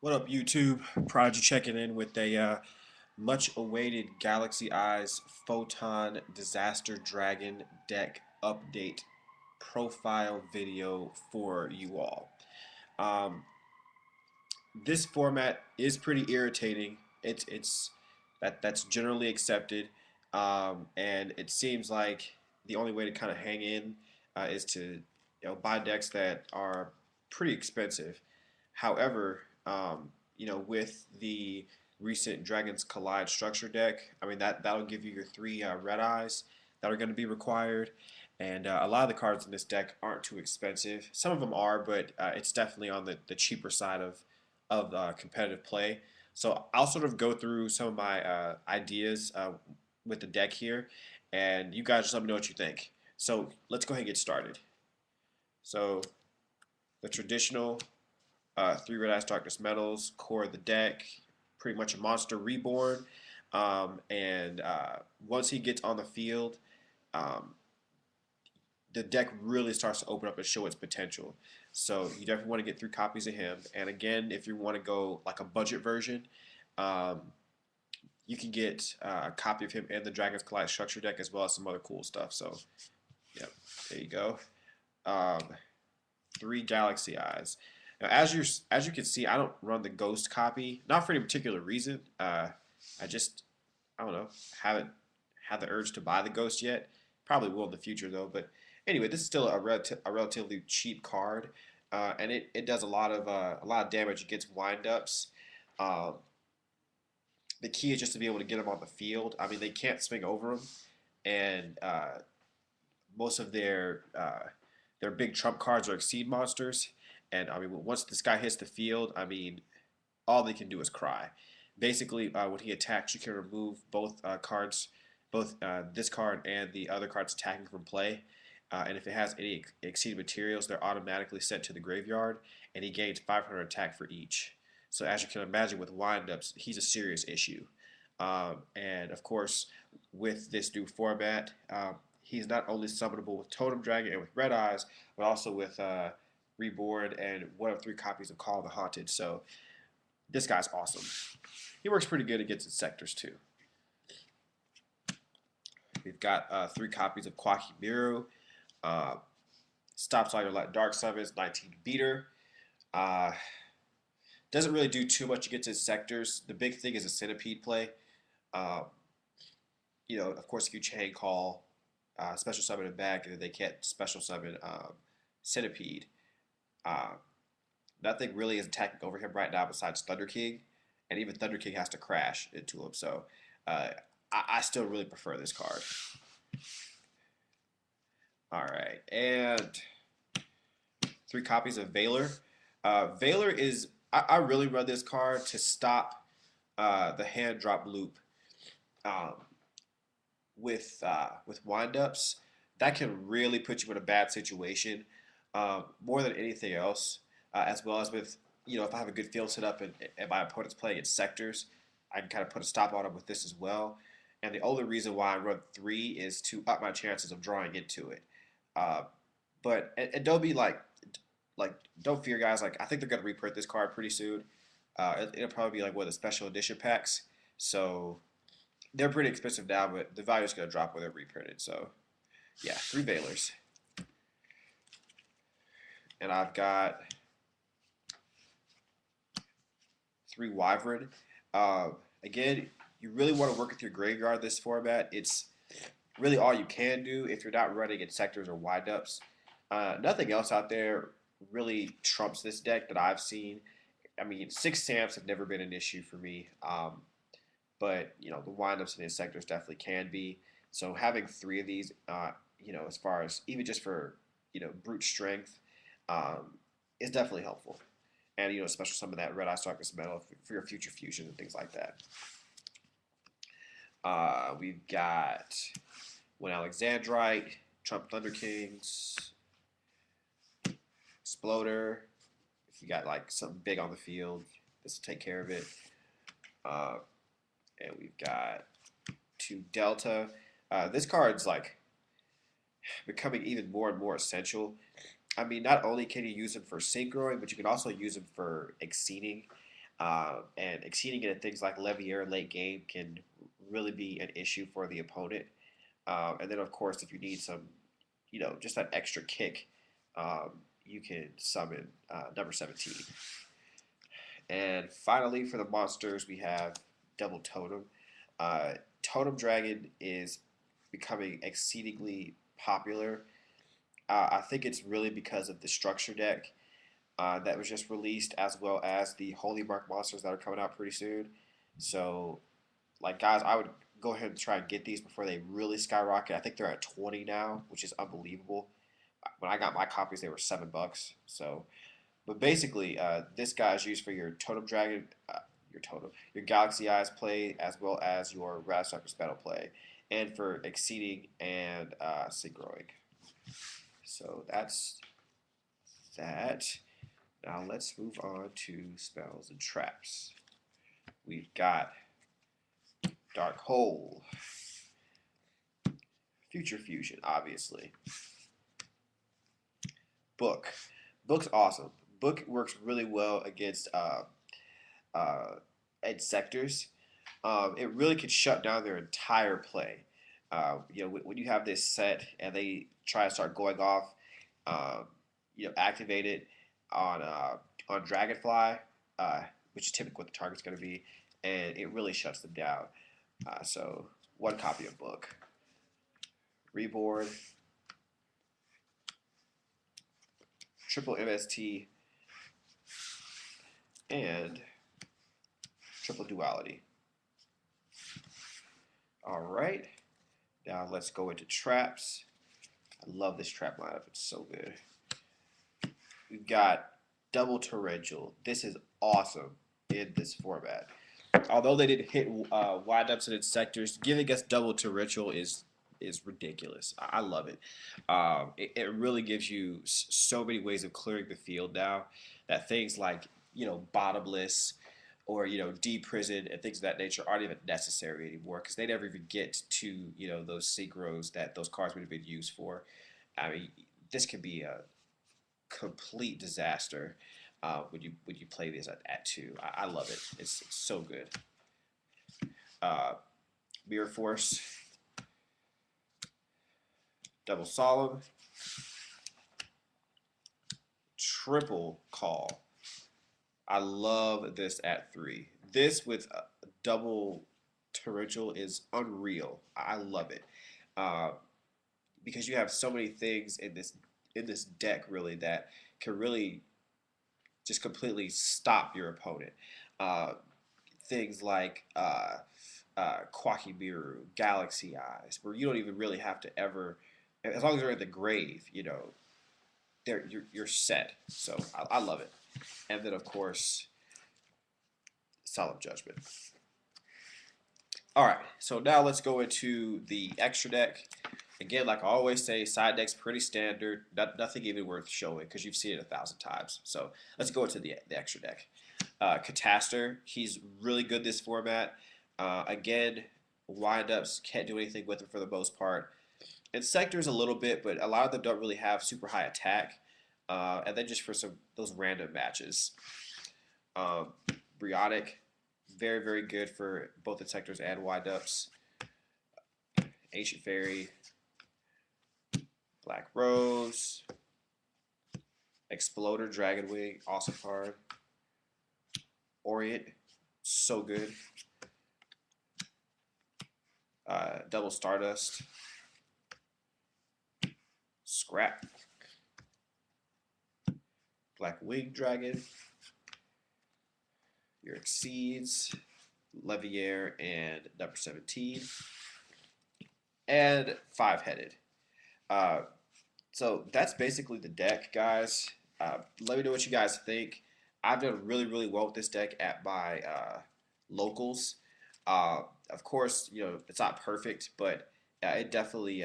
What up, YouTube? Prodigy checking in with a much awaited Galaxy Eyes Photon Disaster Dragon deck update profile video for you all. Um, this format is pretty irritating. That's generally accepted, and it seems like the only way to kind of hang in is to buy decks that are pretty expensive. However, with the recent Dragons Collide structure deck, I mean that'll give you your three red eyes that are going to be required, and a lot of the cards in this deck aren't too expensive. Some of them are, but it's definitely on the cheaper side of competitive play. So I'll sort of go through some of my ideas with the deck here, and you guys just let me know what you think. So let's go ahead and get started. So the traditional three red eyes darkness metals, core of the deck, pretty much a monster reborn. And once he gets on the field, um, the deck really starts to open up and show its potential. So you definitely want to get 3 copies of him. And again, if you want to go like a budget version, um, you can get a copy of him in the Dragons Collide structure deck as well as some other cool stuff. So, yep, there you go. Um, 3 Galaxy Eyes. Now, as you can see, I don't run the Ghost copy, not for any particular reason. I don't know, haven't had the urge to buy the Ghost yet. Probably will in the future though. But anyway, this is still a relatively cheap card, and it does a lot of damage against windups. Um, the key is just to be able to get them on the field. I mean, they can't swing over them, and most of their big trump cards are exceed monsters. And I mean, once this guy hits the field, I mean, all they can do is cry. Basically, when he attacks, you can remove both cards, both this card and the other cards attacking from play. And if it has any exceeded materials, they're automatically sent to the graveyard, and he gains 500 attack for each. So as you can imagine, with windups, he's a serious issue. And of course, with this new format, he's not only summonable with Totem Dragon and with Red Eyes, but also with Reborn and one of 3 copies of Call of the Haunted. So this guy's awesome. He works pretty good against his sectors too. We've got 3 copies of Koa'ki Meriu. Uh, stops all your dark summons, 19 beater. Uh, doesn't really do too much against his sectors. The big thing is a centipede play. Um, of course, if you chain call, special summon him back, and then they can't special summon centipede. Uh, Nothing really is attacking over him right now besides Thunder King, and even Thunder King has to crash into him. So uh, I still really prefer this card. All right, and 3 copies of Valor. Valor is I really run this card to stop the hand drop loop um, with windups. That can really put you in a bad situation more than anything else. As well as with if I have a good field set up and my opponent's playing its sectors, I can kind of put a stop on them with this as well. And the only reason why I run 3 is to up my chances of drawing into it. Uh, but don't be like don't fear, guys. Like I think they're gonna reprint this card pretty soon. It'll probably be like one of the special edition packs. So they're pretty expensive now, but the value is gonna drop when they're reprinted. So yeah, 3 Valors, and I've got 3 Wyvern. Again, you really want to work with your graveyard this format. It's really all you can do if you're not running in sectors or windups. Nothing else out there really trumps this deck that I've seen. I mean, 6 Samps have never been an issue for me, but the windups and the sectors definitely can be. So having 3 of these, as far as even just for brute strength, is definitely helpful. And special some of that red eye darkness metal for your future fusion and things like that. We've got one Alexandrite, Trump Thunder Kings, Exploder. If you got like something big on the field, this will take care of it. Uh, and we've got 2 Delta. This card's like becoming even more and more essential. I mean, not only can you use him for synchroing, but you can also use him for exceeding. And exceeding it at things like Leviair late game can really be an issue for the opponent. And then, of course, if you need some, just that extra kick, you can summon number 17. And finally, for the monsters, we have Double Totem. Totem Dragon is becoming exceedingly popular. I think it's really because of the structure deck that was just released, as well as the Holy Mark monsters that are coming out pretty soon. So, like, guys, I would go ahead and try and get these before they really skyrocket. I think they're at 20 now, which is unbelievable. When I got my copies, they were $7. So, but basically, this guy is used for your Totem Dragon, your Galaxy Eyes play, as well as your Radsucker Battle play, and for exceeding and synchroing. So that's that. Now let's move on to spells and traps. We've got Dark Hole, Future Fusion, obviously. Book. Book's awesome. Book works really well against sectors. It really could shut down their entire play. When you have this set and they try to start going off, activate it on Dragonfly, which is typically what the target's going to be, and it really shuts them down. So one copy of Book. Reborn, triple MST, and triple Duality. All right, now let's go into traps. I love this trap lineup. It's so good. We've got double Torrential. This is awesome in this format. Although they didn't hit windups and sectors, giving us double Torrential is ridiculous. I love it. It really gives you so many ways of clearing the field now that things like bottomless or de-prison and things of that nature aren't even necessary anymore because they never even get to those synchros that those cards would have been used for. I mean, this could be a complete disaster when you play this at 2. I love it. It's so good. Mirror Force, double Solemn, triple Call. I love this at 3. This with double Torrential is unreal. I love it because you have so many things in this deck really that can really just completely stop your opponent. Things like Koa'ki Meriu, Galaxy Eyes, where you don't even really have to ever, as long as they're in the grave, you're set. So I love it. And then, of course, Solemn Judgment. All right, so now let's go into the extra deck. Again, like I always say, side deck's pretty standard. Nothing even worth showing because you've seen it 1,000 times. So let's go into the extra deck. Catastor, he's really good this format. Again, windups, can't do anything with him for the most part. And sectors a little bit, but a lot of them don't really have super high attack. And then just for those random matches. Brionac, very, very good for both the sectors and windups. Ancient Fairy, Black Rose, Exploder Dragonwing, awesome card. Orient, so good. Double Stardust, Scrap, Black Wing Dragon, your Exceeds, Leviair, and number 17, and 5-headed. So that's basically the deck, guys. Let me know what you guys think. I've done really, really well with this deck at my locals. Of course, it's not perfect, but it's definitely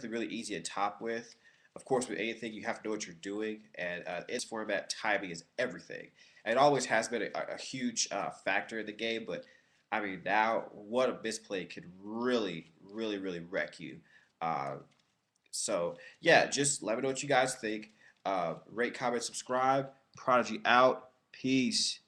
really easy to top with. Of course, with anything, you have to know what you're doing, and in this format, timing is everything. And it always has been a huge factor in the game, but I mean, now what a misplay could really, really, really wreck you. So, yeah, just let me know what you guys think. Rate, comment, subscribe. Prodigy out. Peace.